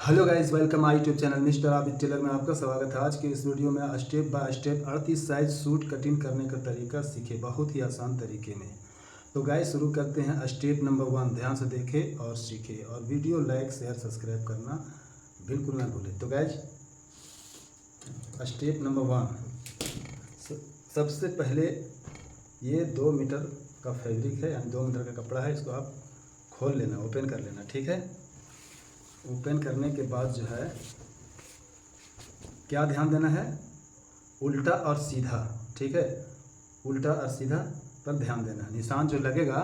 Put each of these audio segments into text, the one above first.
Hello guys, welcome my YouTube channel mister Abid tailor में आपका स्वागत है। आज के इस वीडियो में step by step 38 size suit cutting करने का तरीका सीखे, बहुत ही आसान तरीके में। तो गाइस शुरू करते हैं। स्टेप नंबर 1 ध्यान से देखें और सीखें, और वीडियो लाइक शेयर सब्सक्राइब करना बिल्कुल ना भूलें। तो गाइस स्टेप नंबर 1, सबसे पहले ये 2 मीटर का फैब्रिक है, यानी 2 मीटर का कपड़ा है। इसको आप खोल लेना, ओपन कर लेना, ठीक है। ओपन करने के बाद जो है क्या ध्यान देना है, उल्टा और सीधा, ठीक है। उल्टा और सीधा पर ध्यान देना है। निशान जो लगेगा,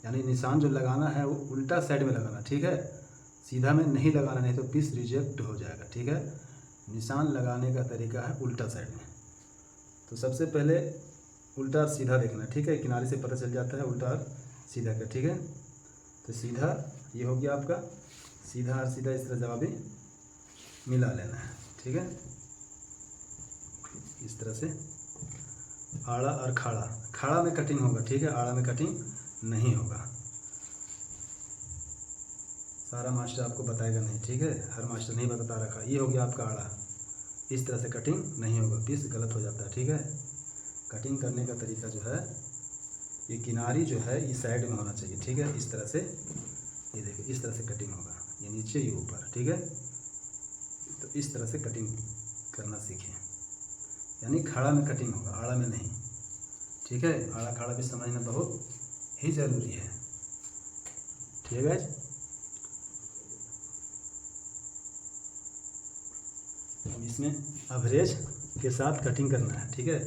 यानी निशान जो लगाना है वो उल्टा साइड में लगाना, ठीक है। सीधा में नहीं लगाना, नहीं तो पीस रिजेक्ट हो जाएगा, ठीक है। निशान लगाने का तरीका है उल्टा साइड में। तो सबसे पहले उल्टा और सीधा देखना, ठीक है। किनारे से पता चल जाता है उल्टा और सीधा का, ठीक है। तो सीधा ये हो गया आपका, सीधा और सीधा इस तरह जवाबी मिला लेना है, ठीक है। इस तरह से आड़ा और खाड़ा, खाड़ा में कटिंग होगा, ठीक है, आड़ा में कटिंग नहीं होगा। सारा मास्टर आपको बताएगा नहीं, ठीक है, हर मास्टर नहीं बता रखा। ये हो गया आपका आड़ा, इस तरह से कटिंग नहीं होगा, पीस गलत हो जाता है, ठीक है। कटिंग करने का तरीका जो है, ये किनारी जो है ये साइड में होना चाहिए, ठीक है। इस तरह से, ये देखिए इस तरह से कटिंग होगा, ये नीचे ये ऊपर, ठीक है। तो इस तरह से कटिंग करना सीखें, यानी खाड़ा में कटिंग होगा, आड़ा में नहीं, ठीक है। आड़ा खाड़ा भी समझना बहुत ही ज़रूरी है, ठीक है गाइस। अब इसमें एवरेज के साथ कटिंग करना है, ठीक है।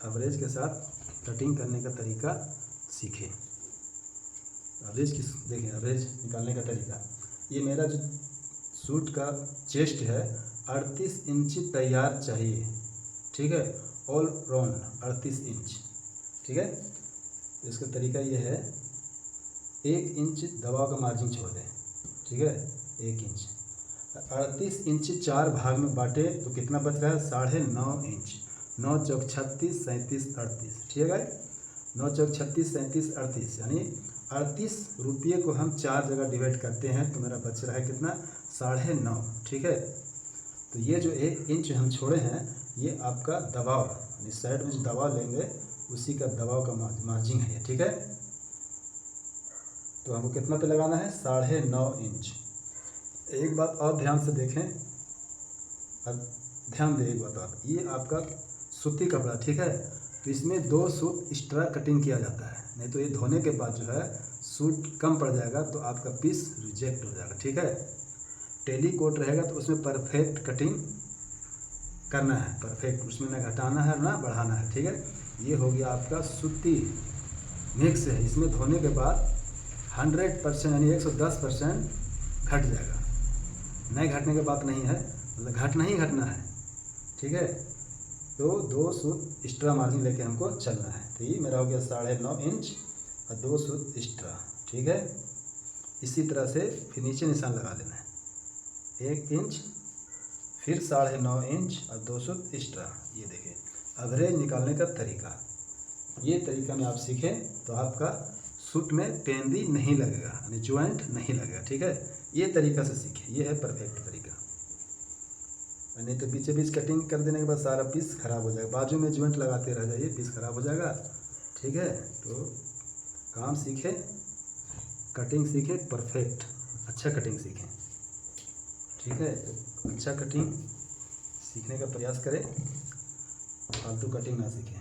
एवरेज के साथ कटिंग करने का तरीका सीखें। एवरेज किस देखें, एवरेज निकालने का तरीका, ये मेरा जो सूट का चेस्ट है 38 इंच तैयार चाहिए, ठीक है। ऑल राउंड 38 इंच, ठीक है। इसका तरीका ये है, 1 इंच दबाव का मार्जिन छोड़ दें, ठीक है। 1 इंच 38 इंच 4 भाग में बांटे तो कितना बच रहा है, 9.5 इंच। 9 चौक 36, 37, 38, ठीक है। 9 चौक 36, 37, 38, यानी 38 रुपये को हम 4 जगह डिवाइड करते हैं तो मेरा बच रहा है कितना, 9.5, ठीक है। तो ये जो 1 इंच हम छोड़े हैं ये आपका दबाव, यानी साइड में जो दबाव लेंगे उसी का दबाव का मार्जिन है, ठीक है। तो हमको कितना पे लगाना है, 9.5 इंच। एक बात और ध्यान से देखें, अब ध्यान दें एक बात और, ये आपका सूती कपड़ा, ठीक है। तो इसमें 2 सूट एक्स्ट्रा कटिंग किया जाता है, नहीं तो ये धोने के बाद जो है सूट कम पड़ जाएगा तो आपका पीस रिजेक्ट हो जाएगा, ठीक है। टेली कोट रहेगा तो उसमें परफेक्ट कटिंग करना है, परफेक्ट, उसमें ना घटाना है ना बढ़ाना है, ठीक है। ये हो गया आपका सूती मिक्स है, इसमें धोने के बाद 100% यानी 110% घट जाएगा, नहीं घटने की बात नहीं है, मतलब घटना ही घटना है, ठीक है। तो 2 सूट एक्स्ट्रा मार्जिन लेके हमको चलना है। तो ये मेरा हो गया 9.5 इंच और 2 सूट एक्स्ट्रा, ठीक है। इसी तरह से फिर नीचे निशान लगा देना है, 1 इंच, फिर 9.5 इंच और 2 सूट एक्स्ट्रा। ये देखिए एवरेज निकालने का तरीका, ये तरीका में आप सीखें तो आपका सूट में पेंदी नहीं लगेगा, यानी ज्वाइंट नहीं लगेगा, ठीक है। ये तरीका से सीखें, ये है परफेक्ट तरीका। नहीं तो पीछे बीच कटिंग कर देने के बाद सारा पीस खराब हो जाएगा, बाजू में ज्वाइंट लगाते रह जाइए, पीस खराब हो जाएगा, ठीक है। तो काम सीखें, कटिंग सीखें, परफेक्ट अच्छा कटिंग सीखें, ठीक है। तो अच्छा कटिंग सीखने का प्रयास करें, फालतू कटिंग ना सीखें।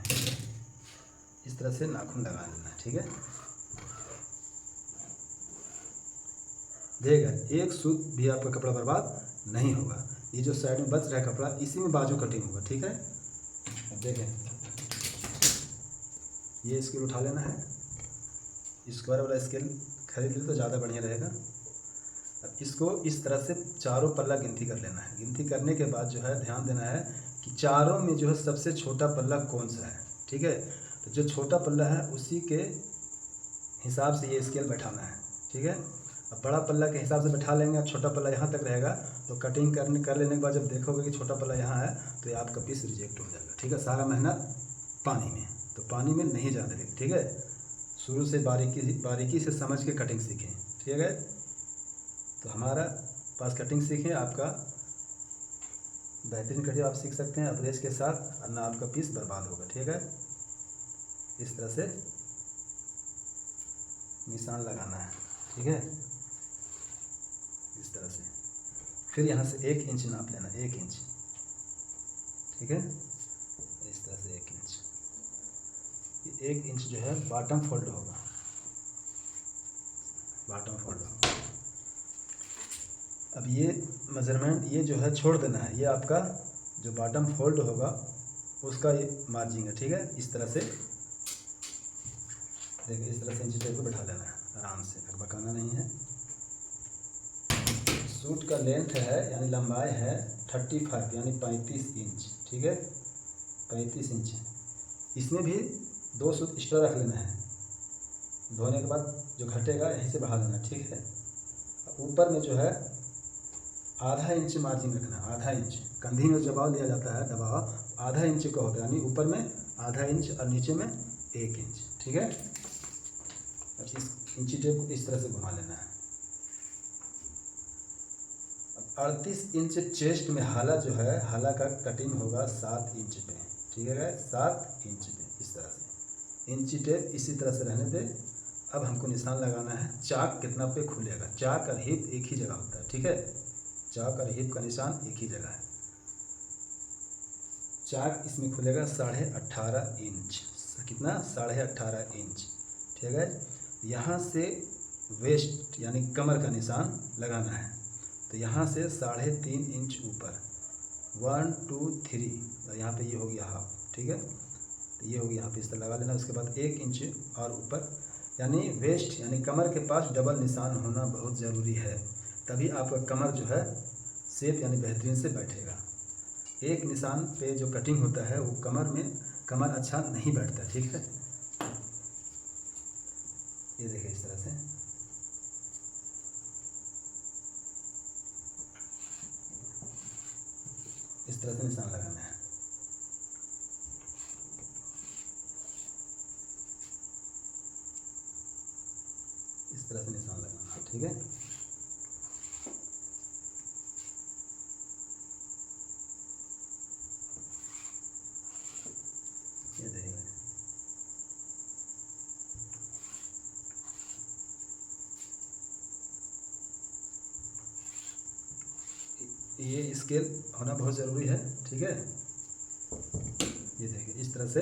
इस तरह से नाखून लगा लेना, ठीक है। देखिएगा एक सूत भी आपका कपड़ा बर्बाद नहीं होगा। ये जो साइड में बच रहा है कपड़ा, इसी में बाजू कटिंग होगा, ठीक है। अब देखें, ये स्केल उठा लेना है, स्क्वायर वाला स्केल खरीद ले तो ज़्यादा बढ़िया रहेगा। अब इसको इस तरह से चारों पल्ला गिनती कर लेना है। गिनती करने के बाद जो है ध्यान देना है कि चारों में जो है सबसे छोटा पल्ला कौन सा है, ठीक है। तो जो छोटा पल्ला है उसी के हिसाब से ये स्केल बैठाना है, ठीक है। अब बड़ा पल्ला के हिसाब से बैठा लेंगे, अब छोटा पल्ला यहाँ तक रहेगा, तो कटिंग कर लेने के बाद जब देखोगे कि छोटा पल्ला यहाँ है तो ये आपका पीस रिजेक्ट हो जाएगा, ठीक है। सारा मेहनत पानी में, तो पानी में नहीं जाने देंगे, ठीक है। शुरू से बारीकी से समझ के कटिंग सीखें, ठीक है। तो हमारा पास कटिंग सीखें, आपका बेहतरीन कटिंग आप सीख सकते हैं अप्रेज के साथ, और ना आपका पीस बर्बाद होगा। ठीक है, इस तरह से निशान लगाना है। ठीक है, इस तरह से। फिर यहाँ से 1 इंच नाप लेना, 1 इंच। ठीक है, इस तरह से 1 इंच। ये 1 इंच जो है बॉटम फोल्ड होगा, बॉटम फोल्ड होगा। अब ये मेज़रमेंट ये जो है छोड़ देना है, ये आपका जो बॉटम फोल्ड होगा उसका ये मार्जिंग है। ठीक है, इस तरह से देखिए, इस तरह से इंची टेप को बैठा लेना है आराम से, बकाना नहीं है। सूट का लेंथ है यानी लंबाई है 35 यानी 35 इंच। ठीक है, 35 इंच। इसमें भी 2 सूत एक्स्ट्रा रख लेना है, धोने के बाद जो घटेगा यहीं से बढ़ा लेना। ठीक है, ऊपर में जो है आधा इंच मार्जिन रखना, आधा इंच। कंधी में दबाव लिया जाता है, दबाव आधा इंच का होता है, यानी ऊपर में आधा इंच और नीचे में 1 इंच। ठीक है, अब इस इंची टेप को इस तरह से घुमा लेना है। अब 38 इंच चेस्ट में हाला जो है, हाला का कटिंग होगा 7 इंच पे। ठीक है, 7 इंच पे इस तरह से। इंची टेप इसी तरह से रहने दे। अब हमको निशान लगाना है चाक कितना पे खुलेगा। चाक और हिप एक ही जगह होता है। ठीक है, चाक और हिप का निशान एक ही जगह है। चाक इसमें खुलेगा 18.5 इंच। कितना? 18.5 इंच। ठीक है, यहाँ से वेस्ट यानी कमर का निशान लगाना है, तो यहाँ से 3.5 इंच ऊपर 1 2 3, यहाँ पे ये हो गया हाफ। ठीक है, तो ये हो गया, यहाँ पे इस तरह लगा लेना। उसके बाद 1 इंच और ऊपर, यानी वेस्ट यानी कमर के पास डबल निशान होना बहुत ज़रूरी है, तभी आपका कमर जो है शेप यानी बेहतरीन से बैठेगा। एक निशान पे जो कटिंग होता है वो कमर अच्छा नहीं बैठता। ठीक है, ये देखिए इस तरह से। इस तरह से निशान लगाना है। इस तरह से निशान लगाना है। ठीक है, ये देखिए। ये स्केल होना बहुत ज़रूरी है। ठीक है, ये देखिए इस तरह से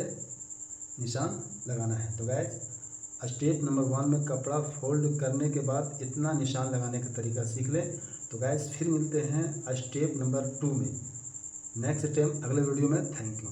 निशान लगाना है। तो गाइस, स्टेप नंबर 1 में कपड़ा फोल्ड करने के बाद इतना निशान लगाने का तरीका सीख लें। तो गाइस, फिर मिलते हैं स्टेप नंबर 2 में नेक्स्ट टाइम अगले वीडियो में। Thank you.